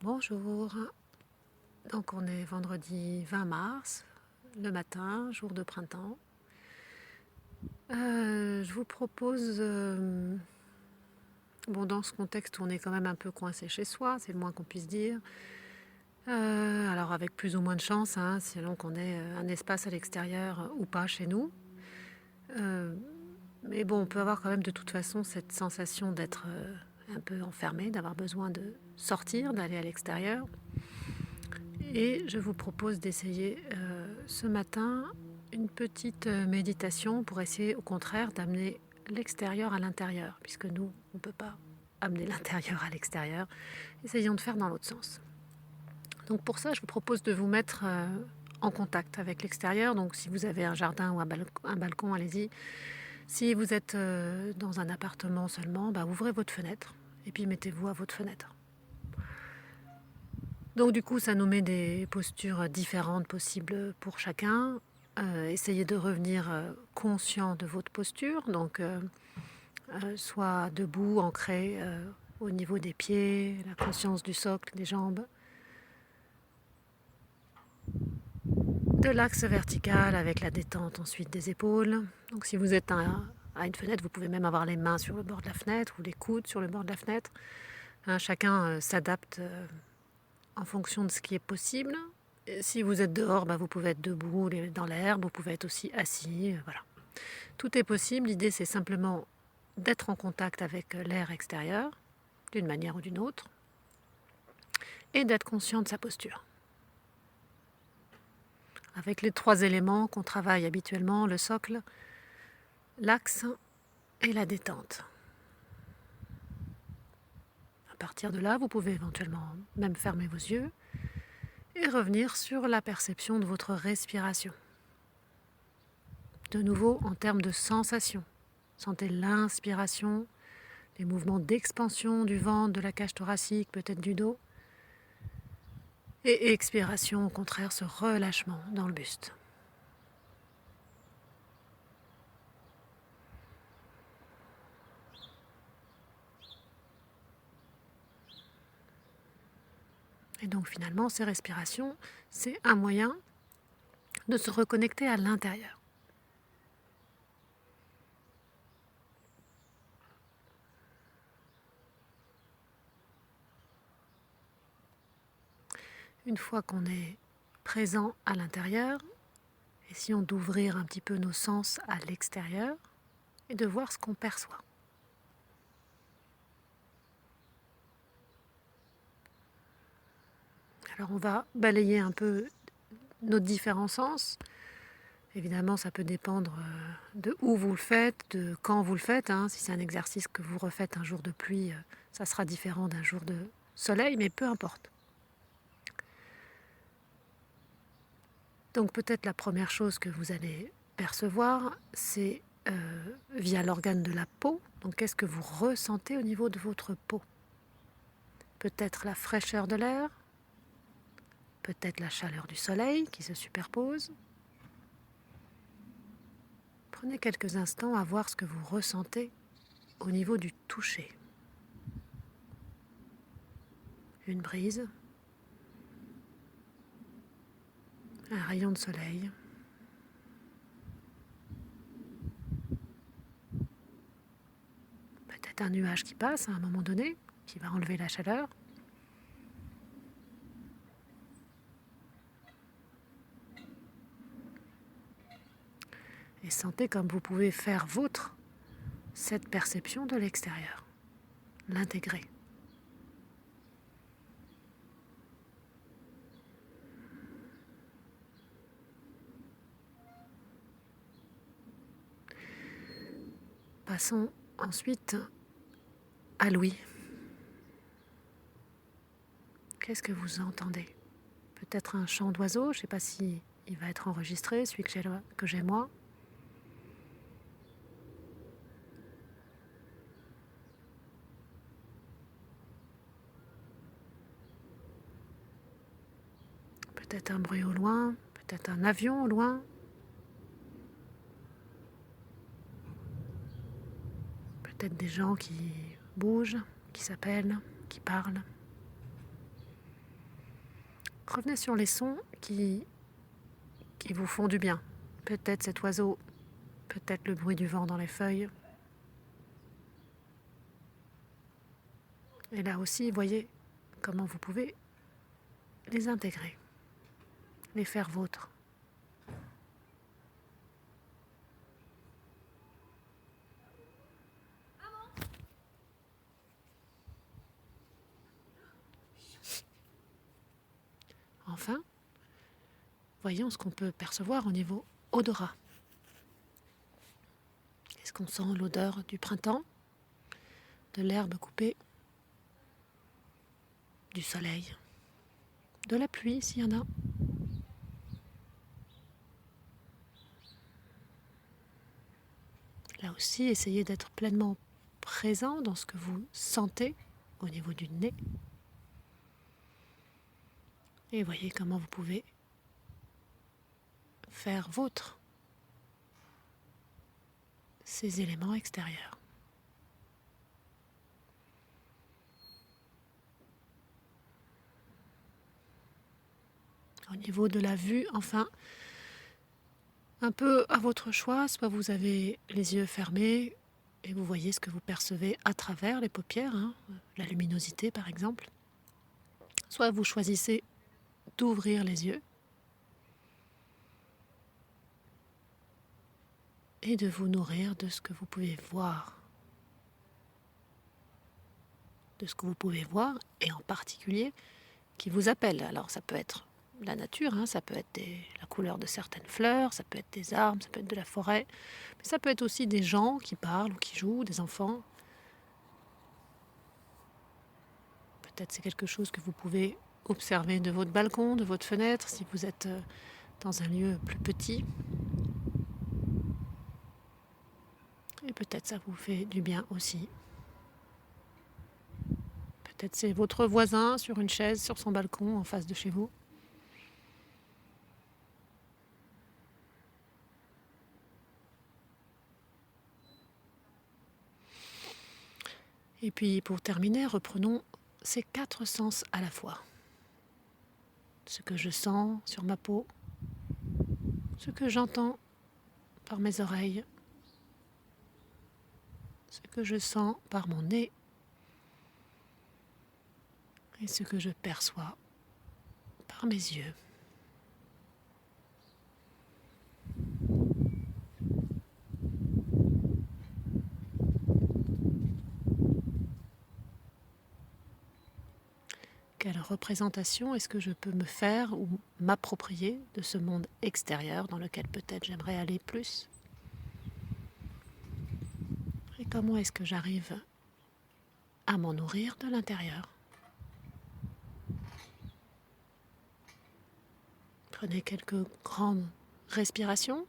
Bonjour, donc on est vendredi 20 mars, le matin, jour de printemps. Je vous propose, dans ce contexte où on est quand même un peu coincé chez soi, c'est le moins qu'on puisse dire, alors avec plus ou moins de chance, selon qu'on ait un espace à l'extérieur ou pas chez nous. Mais bon, on peut avoir quand même de toute façon cette sensation d'être un peu enfermé, d'avoir besoin de sortir, d'aller à l'extérieur. Et je vous propose d'essayer ce matin une petite méditation pour essayer au contraire d'amener l'extérieur à l'intérieur, puisque nous, on ne peut pas amener l'intérieur à l'extérieur. Essayons de faire dans l'autre sens. Donc pour ça, je vous propose de vous mettre en contact avec l'extérieur. Donc si vous avez un jardin ou un balcon, allez-y. Si vous êtes dans un appartement seulement, ouvrez votre fenêtre et puis mettez-vous à votre fenêtre. Donc du coup, ça nous met des postures différentes possibles pour chacun. Essayez de revenir conscient de votre posture, donc soit debout, ancré au niveau des pieds, la conscience du socle, des jambes. De l'axe vertical avec la détente ensuite des épaules. Donc si vous êtes à une fenêtre, vous pouvez même avoir les mains sur le bord de la fenêtre ou les coudes sur le bord de la fenêtre. Chacun s'adapte en fonction de ce qui est possible. Et si vous êtes dehors, vous pouvez être debout dans l'herbe, vous pouvez être aussi assis. Voilà. Tout est possible. L'idée, c'est simplement d'être en contact avec l'air extérieur, d'une manière ou d'une autre, et d'être conscient de sa posture. Avec les 3 éléments qu'on travaille habituellement, le socle, l'axe et la détente. À partir de là, vous pouvez éventuellement même fermer vos yeux et revenir sur la perception de votre respiration. De nouveau, en termes de sensation, sentez l'inspiration, les mouvements d'expansion du ventre, de la cage thoracique, peut-être du dos. Et expiration, au contraire, ce relâchement dans le buste. Et donc finalement, ces respirations, c'est un moyen de se reconnecter à l'intérieur. Une fois qu'on est présent à l'intérieur, essayons d'ouvrir un petit peu nos sens à l'extérieur et de voir ce qu'on perçoit. Alors on va balayer un peu nos différents sens. Évidemment, ça peut dépendre de où vous le faites, de quand vous le faites. Si c'est un exercice que vous refaites un jour de pluie, ça sera différent d'un jour de soleil, mais peu importe. Donc peut-être la première chose que vous allez percevoir, c'est via l'organe de la peau. Donc qu'est-ce que vous ressentez au niveau de votre peau? Peut-être la fraîcheur de l'air, peut-être la chaleur du soleil qui se superpose. Prenez quelques instants à voir ce que vous ressentez au niveau du toucher. Une brise, un rayon de soleil, peut-être un nuage qui passe à un moment donné, qui va enlever la chaleur. Et sentez comme vous pouvez faire vôtre cette perception de l'extérieur, l'intégrer. Passons ensuite à l'ouïe. Qu'est-ce que vous entendez? Peut-être un chant d'oiseau, je ne sais pas si il va être enregistré, celui que j'ai moi. Peut-être un bruit au loin, peut-être un avion au loin. Peut-être des gens qui bougent, qui s'appellent, qui parlent. Revenez sur les sons qui vous font du bien. Peut-être cet oiseau, peut-être le bruit du vent dans les feuilles. Et là aussi, voyez comment vous pouvez les intégrer, les faire vôtres. Enfin, voyons ce qu'on peut percevoir au niveau odorat. Est-ce qu'on sent l'odeur du printemps, de l'herbe coupée, du soleil, de la pluie s'il y en a? Là aussi, essayez d'être pleinement présent dans ce que vous sentez au niveau du nez. Et voyez comment vous pouvez faire vôtre ces éléments extérieurs. Au niveau de la vue, enfin, un peu à votre choix, soit vous avez les yeux fermés et vous voyez ce que vous percevez à travers les paupières, la luminosité par exemple, soit vous choisissez d'ouvrir les yeux et de vous nourrir de ce que vous pouvez voir. De ce que vous pouvez voir et en particulier qui vous appelle. Alors ça peut être la nature, ça peut être la couleur de certaines fleurs, ça peut être des arbres, ça peut être de la forêt, mais ça peut être aussi des gens qui parlent ou qui jouent, des enfants. Peut-être c'est quelque chose que vous pouvez observer de votre balcon, de votre fenêtre, si vous êtes dans un lieu plus petit. Et peut-être ça vous fait du bien aussi. Peut-être c'est votre voisin sur une chaise, sur son balcon, en face de chez vous. Et puis pour terminer, reprenons ces 4 sens à la fois. Ce que je sens sur ma peau, ce que j'entends par mes oreilles, ce que je sens par mon nez et ce que je perçois par mes yeux. Quelle représentation est-ce que je peux me faire ou m'approprier de ce monde extérieur dans lequel peut-être j'aimerais aller plus? Et comment est-ce que j'arrive à m'en nourrir de l'intérieur? Prenez quelques grandes respirations.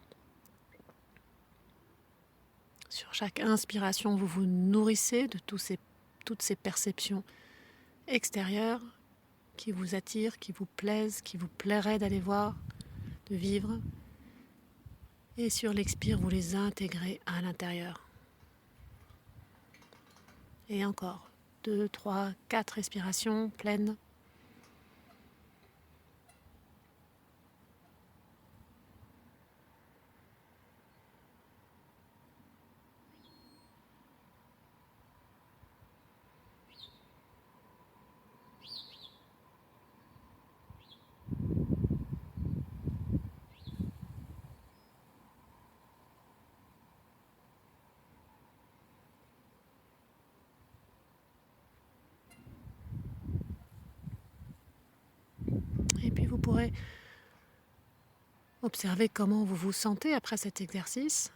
Sur chaque inspiration, vous vous nourrissez de toutes ces perceptions extérieures qui vous attirent, qui vous plaisent, qui vous plairaient d'aller voir, de vivre. Et sur l'expire, vous les intégrez à l'intérieur. Et encore 2, 3, 4 respirations pleines. Et puis vous pourrez observer comment vous vous sentez après cet exercice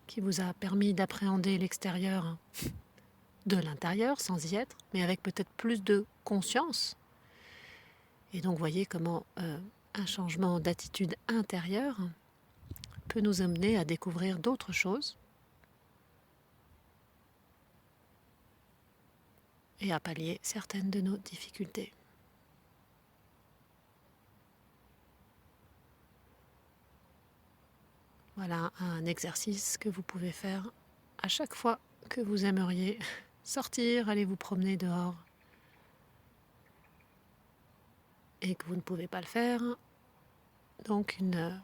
qui vous a permis d'appréhender l'extérieur de l'intérieur sans y être, mais avec peut-être plus de conscience. Et donc voyez comment un changement d'attitude intérieure peut nous amener à découvrir d'autres choses et à pallier certaines de nos difficultés. Voilà un exercice que vous pouvez faire à chaque fois que vous aimeriez sortir, aller vous promener dehors. et que vous ne pouvez pas le faire. Donc une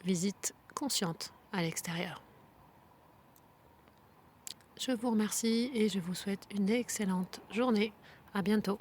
visite consciente à l'extérieur. Je vous remercie et je vous souhaite une excellente journée. À bientôt.